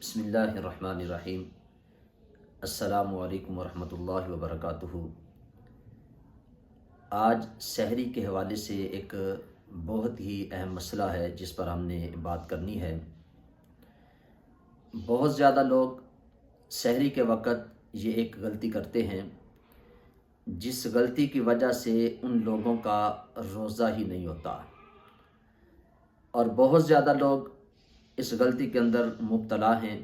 بسم اللہ الرحمن الرحیم۔ السلام علیکم ورحمۃ اللہ وبرکاتہ۔ آج سحری کے حوالے سے ایک بہت ہی اہم مسئلہ ہے جس پر ہم نے بات کرنی ہے۔ بہت زیادہ لوگ سحری کے وقت یہ ایک غلطی کرتے ہیں جس غلطی کی وجہ سے ان لوگوں کا روزہ ہی نہیں ہوتا، اور بہت زیادہ لوگ اس غلطی کے اندر مبتلا ہیں۔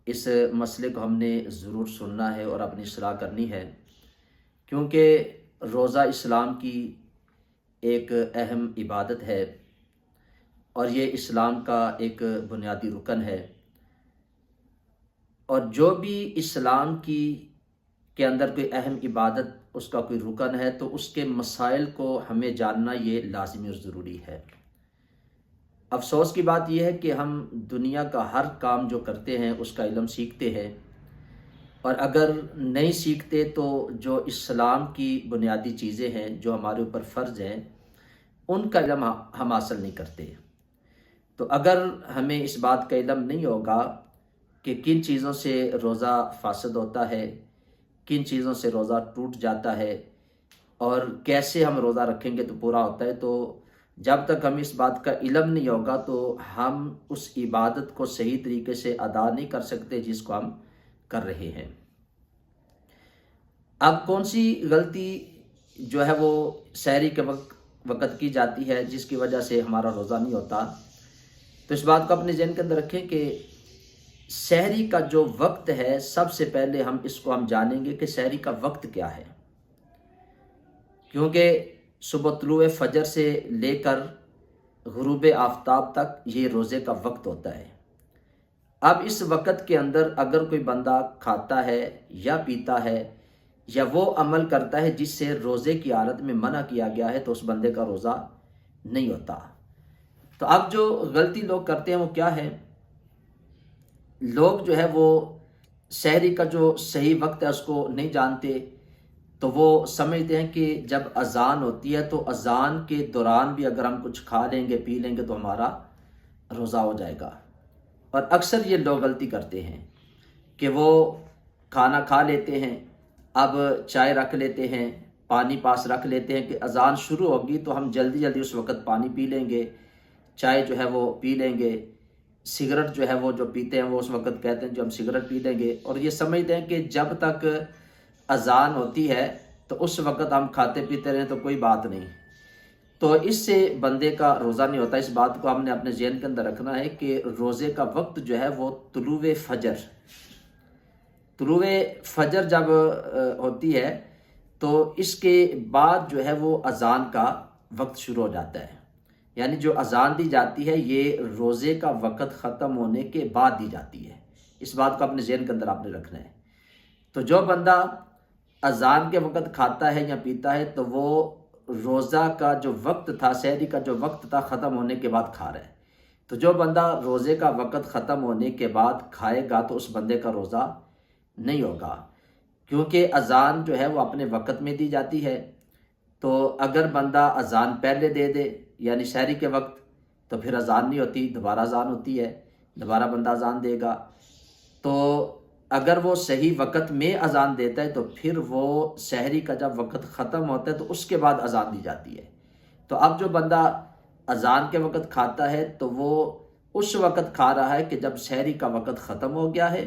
اس مسئلے کو ہم نے ضرور سننا ہے اور اپنی اصلاح کرنی ہے، کیونکہ روزہ اسلام کی ایک اہم عبادت ہے اور یہ اسلام کا ایک بنیادی رکن ہے، اور جو بھی اسلام کے اندر کوئی اہم عبادت اس کا کوئی رکن ہے تو اس کے مسائل کو ہمیں جاننا یہ لازمی اور ضروری ہے۔ افسوس کی بات یہ ہے کہ ہم دنیا کا ہر کام جو کرتے ہیں اس کا علم سیکھتے ہیں، اور اگر نہیں سیکھتے تو جو اسلام کی بنیادی چیزیں ہیں جو ہمارے اوپر فرض ہیں ان کا علم ہم حاصل نہیں کرتے۔ تو اگر ہمیں اس بات کا علم نہیں ہوگا کہ کن چیزوں سے روزہ فاسد ہوتا ہے، کن چیزوں سے روزہ ٹوٹ جاتا ہے، اور کیسے ہم روزہ رکھیں گے تو پورا ہوتا ہے، تو جب تک ہمیں اس بات کا علم نہیں ہوگا تو ہم اس عبادت کو صحیح طریقے سے ادا نہیں کر سکتے جس کو ہم کر رہے ہیں۔ اب کون سی غلطی جو ہے وہ سحری کے وقت کی جاتی ہے جس کی وجہ سے ہمارا روزہ نہیں ہوتا؟ تو اس بات کو اپنے ذہن کے اندر رکھیں کہ سحری کا جو وقت ہے، سب سے پہلے اس کو ہم جانیں گے کہ سحری کا وقت کیا ہے، کیونکہ صبح طلوع فجر سے لے کر غروب آفتاب تک یہ روزے کا وقت ہوتا ہے۔ اب اس وقت کے اندر اگر کوئی بندہ کھاتا ہے یا پیتا ہے یا وہ عمل کرتا ہے جس سے روزے کی حالت میں منع کیا گیا ہے تو اس بندے کا روزہ نہیں ہوتا۔ تو اب جو غلطی لوگ کرتے ہیں وہ کیا ہے؟ لوگ جو ہے وہ سحری کا جو صحیح وقت ہے اس کو نہیں جانتے، تو وہ سمجھتے ہیں کہ جب اذان ہوتی ہے تو اذان کے دوران بھی اگر ہم کچھ کھا لیں گے پی لیں گے تو ہمارا روزہ ہو جائے گا۔ اور اکثر یہ لوگ غلطی کرتے ہیں کہ وہ کھانا کھا لیتے ہیں، اب چائے رکھ لیتے ہیں، پانی پاس رکھ لیتے ہیں کہ اذان شروع ہوگی تو ہم جلدی جلدی اس وقت پانی پی لیں گے، چائے جو ہے وہ پی لیں گے، سگریٹ جو ہے وہ جو پیتے ہیں وہ اس وقت کہتے ہیں جو ہم سگریٹ پی لیں گے، اور یہ سمجھتے ہیں کہ جب تک اذان ہوتی ہے تو اس وقت ہم کھاتے پیتے رہیں تو کوئی بات نہیں۔ تو اس سے بندے کا روزہ نہیں ہوتا۔ اس بات کو ہم نے اپنے ذہن کے اندر رکھنا ہے کہ روزے کا وقت جو ہے وہ طلوع فجر جب ہوتی ہے تو اس کے بعد جو ہے وہ اذان کا وقت شروع ہو جاتا ہے، یعنی جو اذان دی جاتی ہے یہ روزے کا وقت ختم ہونے کے بعد دی جاتی ہے۔ اس بات کو اپنے ذہن کے اندر آپ نے رکھنا ہے۔ تو جو بندہ اذان کے وقت کھاتا ہے یا پیتا ہے تو وہ روزہ کا جو وقت تھا، سحری کا جو وقت تھا ختم ہونے کے بعد کھا رہا ہے۔ تو جو بندہ روزے کا وقت ختم ہونے کے بعد کھائے گا تو اس بندے کا روزہ نہیں ہوگا، کیونکہ اذان جو ہے وہ اپنے وقت میں دی جاتی ہے۔ تو اگر بندہ اذان پہلے دے دے یعنی سحری کے وقت تو پھر اذان نہیں ہوتی، دوبارہ اذان ہوتی ہے، دوبارہ بندہ اذان دے گا۔ تو اگر وہ صحیح وقت میں اذان دیتا ہے تو پھر وہ سحری کا جب وقت ختم ہوتا ہے تو اس کے بعد اذان دی جاتی ہے۔ تو اب جو بندہ اذان کے وقت کھاتا ہے تو وہ اس وقت کھا رہا ہے کہ جب سحری کا وقت ختم ہو گیا ہے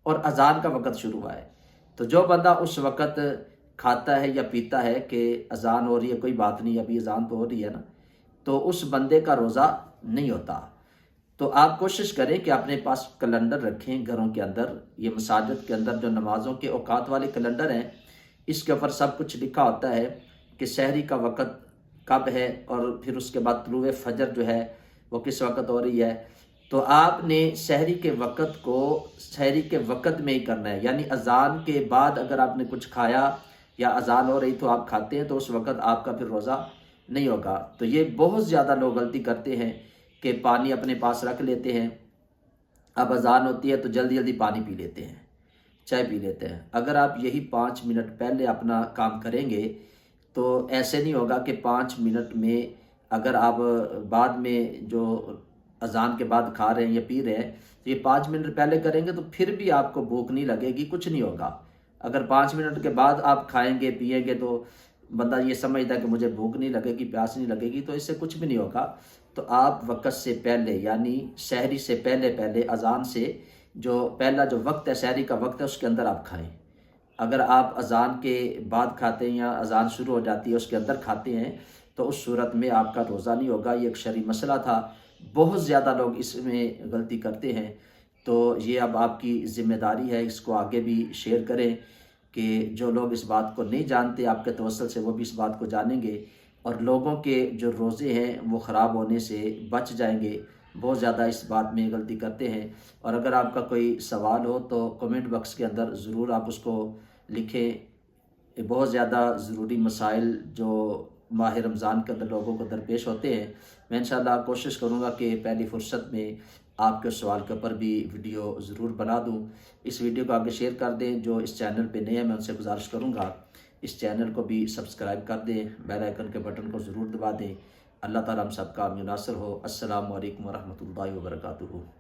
اور اذان کا وقت شروع ہوا ہے۔ تو جو بندہ اس وقت کھاتا ہے یا پیتا ہے کہ اذان ہو رہی ہے کوئی بات نہیں، ابھی اذان تو ہو رہی ہے نا، تو اس بندے کا روزہ نہیں ہوتا۔ تو آپ کوشش کریں کہ اپنے پاس کیلنڈر رکھیں گھروں کے اندر، یہ مساجد کے اندر جو نمازوں کے اوقات والے کیلنڈر ہیں اس کے اوپر سب کچھ لکھا ہوتا ہے کہ سحری کا وقت کب ہے، اور پھر اس کے بعد طلوع فجر جو ہے وہ کس وقت ہو رہی ہے۔ تو آپ نے سحری کے وقت کو سحری کے وقت میں ہی کرنا ہے، یعنی اذان کے بعد اگر آپ نے کچھ کھایا یا اذان ہو رہی تو آپ کھاتے ہیں تو اس وقت آپ کا پھر روزہ نہیں ہوگا۔ تو یہ بہت زیادہ لوگ غلطی کرتے ہیں کہ پانی اپنے پاس رکھ لیتے ہیں، اب اذان ہوتی ہے تو جلدی جلدی پانی پی لیتے ہیں، چائے پی لیتے ہیں۔ اگر آپ یہی 5 منٹ پہلے اپنا کام کریں گے تو ایسے نہیں ہوگا کہ 5 منٹ میں اگر آپ بعد میں جو اذان کے بعد کھا رہے ہیں یا پی رہے ہیں تو یہ 5 منٹ پہلے کریں گے تو پھر بھی آپ کو بھوک نہیں لگے گی، کچھ نہیں ہوگا۔ اگر 5 منٹ کے بعد آپ کھائیں گے پیئیں گے تو بندہ یہ سمجھتا ہے کہ مجھے بھوک نہیں لگے گی، پیاس نہیں لگے گی، تو اس سے کچھ بھی نہیں ہوگا۔ تو آپ وقت سے پہلے یعنی سحری سے پہلے اذان سے جو پہلا جو وقت ہے، سحری کا وقت ہے، اس کے اندر آپ کھائیں۔ اگر آپ اذان کے بعد کھاتے ہیں یا اذان شروع ہو جاتی ہے اس کے اندر کھاتے ہیں تو اس صورت میں آپ کا روزہ نہیں ہوگا۔ یہ ایک شرعی مسئلہ تھا، بہت زیادہ لوگ اس میں غلطی کرتے ہیں، تو یہ اب آپ کی ذمہ داری ہے، اس کو آگے بھی شیئر کریں کہ جو لوگ اس بات کو نہیں جانتے آپ کے توسل سے وہ بھی اس بات کو جانیں گے اور لوگوں کے جو روزے ہیں وہ خراب ہونے سے بچ جائیں گے۔ بہت زیادہ اس بات میں غلطی کرتے ہیں، اور اگر آپ کا کوئی سوال ہو تو کمنٹ باکس کے اندر ضرور آپ اس کو لکھیں۔ یہ بہت زیادہ ضروری مسائل جو ماہ رمضان کے اندر لوگوں کو درپیش ہوتے ہیں، میں انشاءاللہ کوشش کروں گا کہ پہلی فرصت میں آپ کے سوال کے اوپر بھی ویڈیو ضرور بنا دوں۔ اس ویڈیو کو آگے شیئر کر دیں، جو اس چینل پہ نئے ہیں میں ان سے گزارش کروں گا اس چینل کو بھی سبسکرائب کر دیں، بیل آئیکن کے بٹن کو ضرور دبا دیں۔ اللہ تعالیٰ ہم سب کا عون و ناصر ہو۔ السلام علیکم ورحمۃ اللہ وبرکاتہ۔